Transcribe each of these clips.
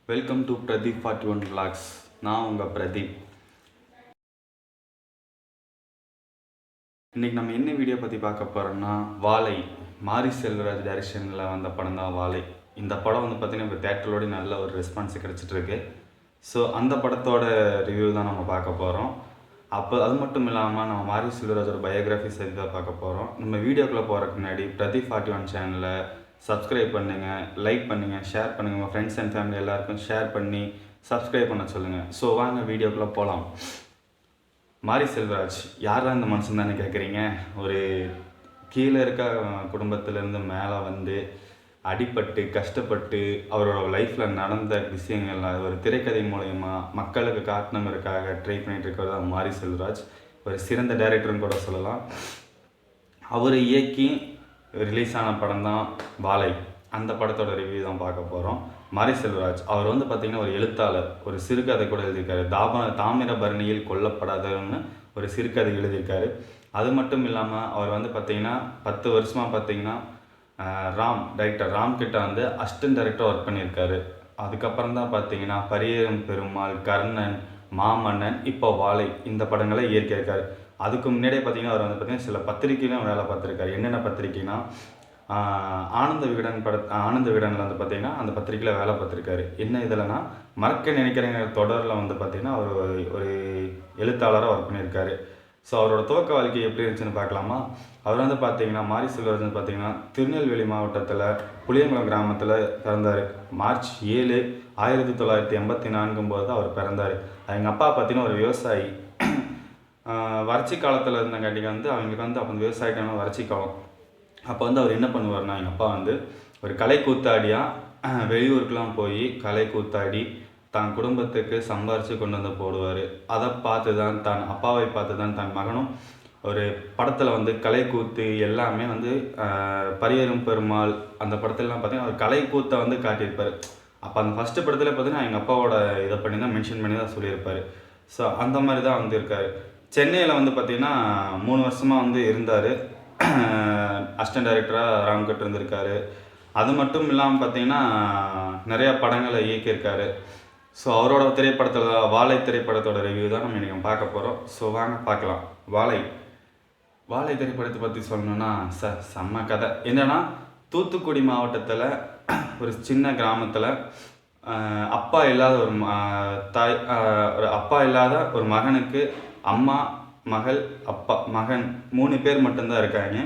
Welcome to Pradeep 41 vlogs. நான் உங்கள் பிரதீப். இன்றைக்கி நம்ம என்ன வீடியோ பற்றி பார்க்க போகிறோம்னா வாழை. மாரி செல்வராஜ் டைரக்ஷனில் வந்த படம் தான் வாழை. இந்த படம் வந்து பார்த்திங்கன்னா இப்போ தேட்டரோட நல்ல ஒரு ரெஸ்பான்ஸ் கிடச்சிட்ருக்கு. ஸோ அந்த படத்தோட ரிவ்யூ தான் நம்ம பார்க்க போகிறோம். அப்போ அது மட்டும் இல்லாமல் நம்ம மாரி செல்வராஜோட பயோகிராஃபி சரி தான் பார்க்க போகிறோம். நம்ம வீடியோக்குள்ளே போகிறதுக்கு முன்னாடி பிரதீப் 41 சேனலை சப்ஸ்கிரைப் பண்ணுங்கள், லைக் பண்ணுங்கள், ஷேர் பண்ணுங்கள். உங்கள் ஃப்ரெண்ட்ஸ் அண்ட் ஃபேமிலி எல்லாருக்கும் ஷேர் பண்ணி சப்ஸ்கிரைப் பண்ண சொல்லுங்கள். ஸோ வாங்க வீடியோக்குள்ளே போகலாம். மாரி செல்வராஜ் யாரெல்லாம் இந்த மனுஷன் தானே கேட்குறீங்க. ஒரு கீழே இருக்க குடும்பத்திலேருந்து மேலே வந்து அடிப்பட்டு கஷ்டப்பட்டு அவரோட லைஃப்பில் நடந்த விஷயங்கள்லாம் ஒரு திரைக்கதை மூலயமா மக்களுக்கு காட்டணுங்கிறதுக்காக ட்ரை பண்ணிகிட்டு இருக்கிறது தான் மாரி செல்வராஜ். ஒரு சிறந்த டைரக்டர்னு கூட சொல்லலாம். அவர் இயக்கி ரிலீஸ் ஆன படம் தான் வாழை. அந்த படத்தோட ரிவ்யூ தான் பார்க்க போகிறோம். மாரி செல்வராஜ் அவர் வந்து பார்த்திங்கன்னா ஒரு எழுத்தாளர், ஒரு சிறுகதை கூட எழுதியிருக்காரு. தாமிரபரணியில் கொல்லப்படாதன்னு ஒரு சிறுகதை எழுதியிருக்காரு. அது மட்டும் இல்லாமல் அவர் வந்து பார்த்திங்கன்னா 10 வருஷமாக பார்த்திங்கன்னா டைரக்டர் ராம் கிட்ட வந்து அசிஸ்டன்ட் டைரக்டர் ஒர்க் பண்ணியிருக்காரு. அதுக்கப்புறம் தான் பார்த்திங்கன்னா பரியேறும் பெருமாள், கர்ணன், மாமன்னன், இப்போ வாழை இந்த படங்களை இயக்கியிருக்காரு. அதுக்கு முன்னாடியே பார்த்திங்கன்னா அவர் வந்து பார்த்திங்கன்னா சில பத்திரிகையிலும் வேலை பார்த்துருக்காரு. என்னென்ன பத்திரிக்கைனா ஆனந்த விகடனில் வந்து பார்த்திங்கன்னா அந்த பத்திரிக்கையில் வேலை பார்த்துருக்காரு. என்ன இதில்னா மறக்க நினைக்கிறேங்க தொடரில் வந்து பார்த்திங்கன்னா அவர் ஒரு எழுத்தாளராக ஒர்க் பண்ணியிருக்காரு. ஸோ அவரோட துவக்க வாழ்க்கை எப்படி இருந்துச்சுன்னு பார்க்கலாமா. அவர் வந்து பார்த்திங்கன்னா மாரி செல்வராஜ் வந்து பார்த்திங்கன்னா திருநெல்வேலி மாவட்டத்தில் புளியங்குளம் கிராமத்தில் பிறந்தார். மார்ச் 7, 1984 போது அவர் பிறந்தார். எங்கள் அப்பா பார்த்திங்கன்னா ஒரு விவசாயி. வறட்சி காலத்தில் இருந்தங்காட்டிக்கு வந்து அவங்களுக்கு வந்து அப்போ விவசாயிக்கான வறட்சி காலம். அப்போ வந்து அவர் என்ன பண்ணுவார்னா எங்கள் அப்பா வந்து ஒரு கலை கூத்தாடியாக வெளியூருக்கெலாம் போய் கலை கூத்தாடி தன் குடும்பத்துக்கு சம்பாரித்து கொண்டு வந்து போடுவார். அதை பார்த்து தான் அப்பாவை பார்த்து தான் தன் மகனும் ஒரு படத்தில் வந்து கலை கூத்து எல்லாமே வந்து பரியேறும் பெருமாள் அந்த படத்துலலாம் பார்த்திங்கன்னா அவர் கலை கூத்தை வந்து காட்டியிருப்பார். அப்போ அந்த ஃபஸ்ட்டு படத்தில் பார்த்திங்கன்னா எங்கள் அப்பாவோட இதை பண்ணி தான் மென்ஷன் பண்ணி தான் சொல்லியிருப்பார். ஸோ அந்த மாதிரி தான் வந்து இருக்கார். சென்னையில் வந்து பார்த்திங்கன்னா 3 வருஷமாக வந்து இருந்தார். அசிஸ்டன்ட் டைரக்டராக ராம்கிட்ட இருந்திருக்காரு. அது மட்டும் இல்லாமல் பார்த்திங்கன்னா நிறையா படங்களை இயக்கியிருக்காரு. ஸோ அவரோட திரைப்படத்தில் வாழை திரைப்படத்தோட ரிவ்யூ தான் நம்ம இன்றைக்கி பார்க்க போகிறோம். ஸோ வாங்க பார்க்கலாம். வாழை திரைப்படத்தை பற்றி சொல்லணுன்னா செம்ம கதை. என்னென்னா தூத்துக்குடி மாவட்டத்தில் ஒரு சின்ன கிராமத்தில் அப்பா இல்லாத ஒரு மகனுக்கு அம்மா, மகள், அப்பா, மகன் 3 பேர் மட்டும்தான் இருக்காங்க.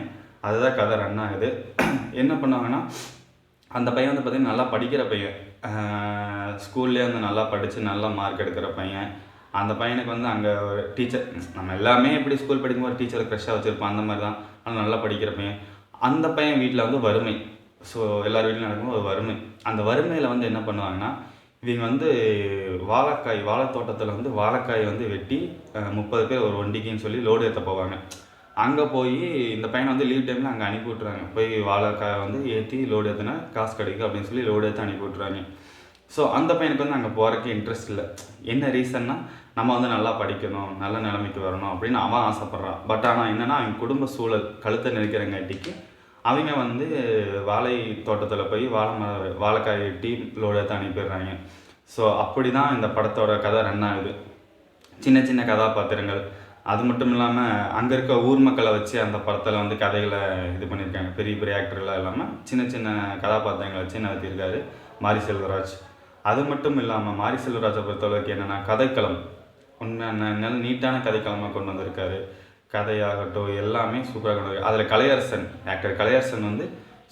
அதுதான் கதை ரன் ஆகுது. என்ன பண்ணுவாங்கன்னா அந்த பையன் வந்து பார்த்திங்கன்னா நல்லா படிக்கிற பையன். ஸ்கூல்லே வந்து நல்லா படித்து நல்லா மார்க் எடுக்கிற பையன். அந்த பையனுக்கு வந்து அங்கே ஒரு டீச்சர், நம்ம எல்லாமே எப்படி ஸ்கூல் படிக்கும்போது டீச்சரை க்ரெஷ்ஷாக வச்சுருப்போம் அந்த மாதிரி தான். ஆனால் நல்லா படிக்கிற பையன். அந்த பையன் வீட்டில் வந்து வறுமை. ஸோ எல்லார் வீட்லையும் நடக்கும்போது ஒரு வறுமை. அந்த வறுமையில் வந்து என்ன பண்ணுவாங்கன்னா இவங்க வந்து வாழைத்தோட்டத்தில் வந்து வாழைக்காய் வந்து வெட்டி 30 பேர் ஒரு வண்டிக்குன்னு சொல்லி லோடு ஏற்ற போவாங்க. அங்கே போய் இந்த பையனை வந்து லீவ் டைமில் அங்கே அனுப்பி விட்றாங்க. போய் வாழைக்காய் வந்து ஏற்றி லோடு ஏற்றினா காசு கிடைக்கும் அப்படின்னு சொல்லி லோடு ஏற்றி அனுப்பி விட்றாங்க. ஸோ அந்த பையனுக்கு வந்து அங்கே போகிறக்கு இன்ட்ரெஸ்ட் இல்லை. என்ன ரீசன்னா நம்ம வந்து நல்லா படிக்கணும், நல்ல நிலைமைக்கு வரணும் அப்படின்னு அவன் ஆசைப்பட்றான். பட் ஆனால் என்னென்னா அவங்க குடும்ப சூழல் கழுத்தை நெருக்கிறங்காட்டிக்கு அவங்க வந்து வாழை தோட்டத்தில் போய் வாழைக்காய் வெட்டி லோடு ஏற்ற அனுப்பிடுறாங்க. ஸோ அப்படி தான் இந்த படத்தோட கதை ரன் ஆகுது. சின்ன சின்ன கதாபாத்திரங்கள், அது மட்டும் இல்லாமல் அங்கே இருக்க ஊர் மக்களை வச்சு அந்த படத்தில் வந்து கதைகளை இது பண்ணியிருக்காங்க. பெரிய பெரிய ஆக்டர்லாம் இல்லாமல் சின்ன சின்ன கதாபாத்திரங்களை வச்சு நடத்தியிருக்காரு மாரி செல்வராஜ். அது மட்டும் இல்லாமல் மாரி செல்வராஜை பொறுத்தளவுக்கு என்னென்னா கதைக்களம் உண்மையான நல்ல நீட்டான கதைக்களமாக கொண்டு வந்திருக்காரு. கதையாகட்டும் எல்லாமே சூப்பராக கொண்டு வந்திருக்கு. அதில் ஆக்டர் கலையரசன் வந்து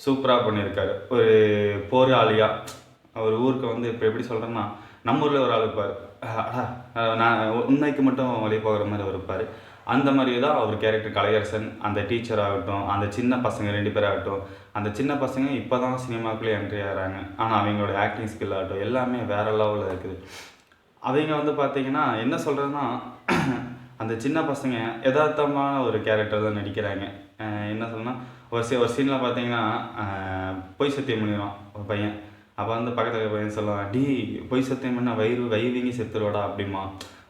சூப்பராக பண்ணியிருக்காரு. ஒரு போராளியாக ஒரு ஊருக்கு வந்து இப்போ எப்படி சொல்கிறேன்னா நம்ம ஊரில் ஒரு ஆள் இருப்பார், நான் உண்மைக்கு மட்டும் வழி போகிற மாதிரி அவர் இருப்பார். அந்த மாதிரி தான் அவர் கேரக்டர் கலையரசன். அந்த டீச்சர் ஆகட்டும், அந்த சின்ன பசங்க 2 பேர் ஆகட்டும், அந்த சின்ன பசங்க இப்போ தான் சினிமாக்குள்ளே என்ட்ரி ஆகிறாங்க. ஆனால் அவங்களோட ஆக்டிங் ஸ்கில் ஆகட்டும் எல்லாமே வேறு லெவலில் இருக்குது. அவங்க வந்து பார்த்திங்கன்னா என்ன சொல்கிறதுன்னா அந்த சின்ன பசங்க யதார்த்தமான ஒரு கேரக்டர் தான் நடிக்கிறாங்க. என்ன சொல்லணும்னா ஒரு சீனில் பார்த்திங்கன்னா பொய் சத்தியம் பண்ணிடுவான் ஒரு பையன். அப்போ வந்து பக்கத்தில் பையன் சொல்லுவான், பொய் சத்தியம் பண்ணால் வயிறுவீங்கி செத்துருவாடா அப்படிமா.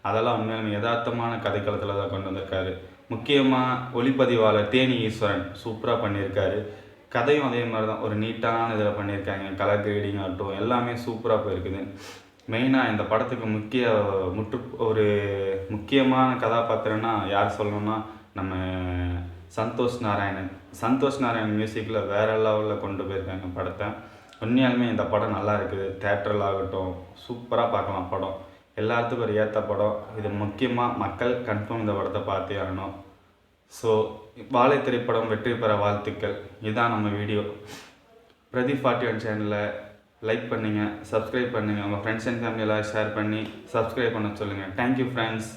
அதெல்லாம் உண்மையிலுமே யதார்த்தமான கதைக்களத்தில் தான் கொண்டு வந்திருக்காரு. முக்கியமாக ஒளிப்பதிவாளர் தேனி ஈஸ்வரன் சூப்பராக பண்ணியிருக்காரு. கதையும் அதே மாதிரி தான் ஒரு நீட்டான இதில் பண்ணியிருக்காங்க. கலர் கிரேடிங் ஆகட்டும் எல்லாமே சூப்பராக போயிருக்குது. மெயினாக இந்த படத்துக்கு ஒரு முக்கியமான கதாபாத்திரம்னா யார் சொல்லணும்னா நம்ம சந்தோஷ் நாராயணன் மியூசிக்கில் வேறு லெவலில் கொண்டு போயிருக்காங்க படத்தை. உண்மையாலுமே இந்த படம் நல்லா இருக்குது. தேட்டரில் ஆகட்டும் சூப்பராக பார்க்கலாம் படம். எல்லாத்துக்கும் ஒரு ஏற்ற படம். இது முக்கியமாக மக்கள் கன்ஃபார்ம் இந்த படத்தை பார்த்தே ஆகணும். ஸோ வாழை திரைப்படம் வெற்றி பெற வாழ்த்துக்கள். இதுதான் நம்ம வீடியோ. பிரதீப் 41 சேனலை லைக் பண்ணுங்கள், சப்ஸ்கிரைப் பண்ணுங்கள், உங்கள் ஃப்ரெண்ட்ஸ் அண்ட் ஃபேமிலி எல்லாம் ஷேர் பண்ணி சப்ஸ்கிரைப் பண்ண சொல்லுங்கள். Thank you friends.